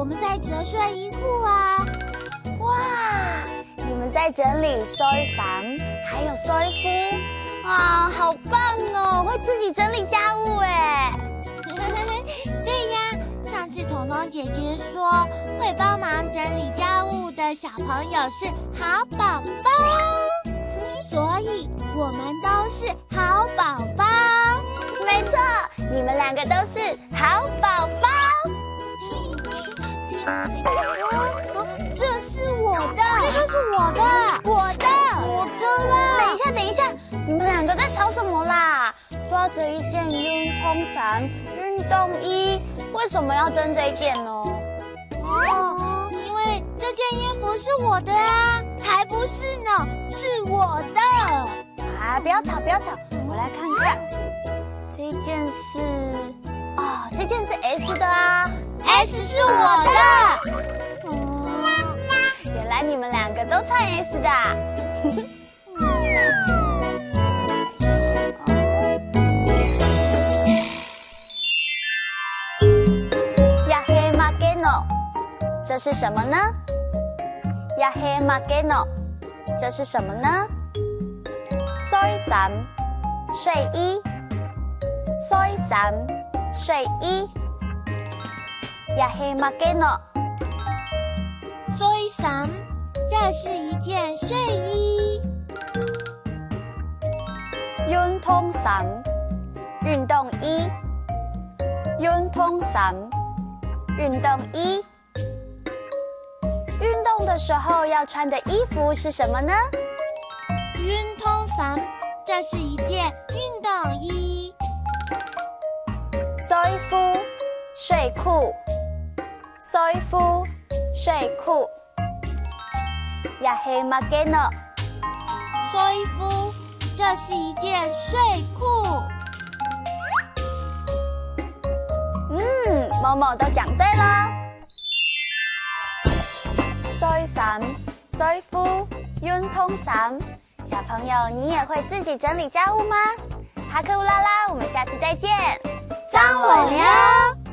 我们在折睡衣裤啊。哇，你们在整理睡衫还有睡裤啊，好棒哦！会自己整理家务哎。对呀，上次彤彤姐姐说会帮忙整理家务的小朋友是好宝宝，所以我们都是好宝宝。没错，你们两个都是好宝宝。这是我的，这个是我的，我的啦！等一下，你们两个在吵什么啦？抓着一件运动衫、运动衣，为什么要争这一件呢？因为这件衣服是我的啊！才不是呢，是我的！啊，不要吵，我来看看，这一件是，这件是 S 的啊 ，S 是我的。原来你们两个都穿 S 的啊。这是什么呢？야해막eno，这是什么呢？睡衫，睡衣，睡衫，睡衣。야해막eno，睡衫，这是一件睡衣。运动衫，运动衣，运动衫，运动衣。运动的时候要穿的衣服是什么呢？运动衫，这是一件运动衣。睡服，睡裤，睡服，睡裤。야해막eno，睡服，这是一件睡裤。某某都讲对了。睡衫、睡服、运动衫，小朋友，你也会自己整理家务吗？哈克乌拉拉，我们下次再见，张伟哟。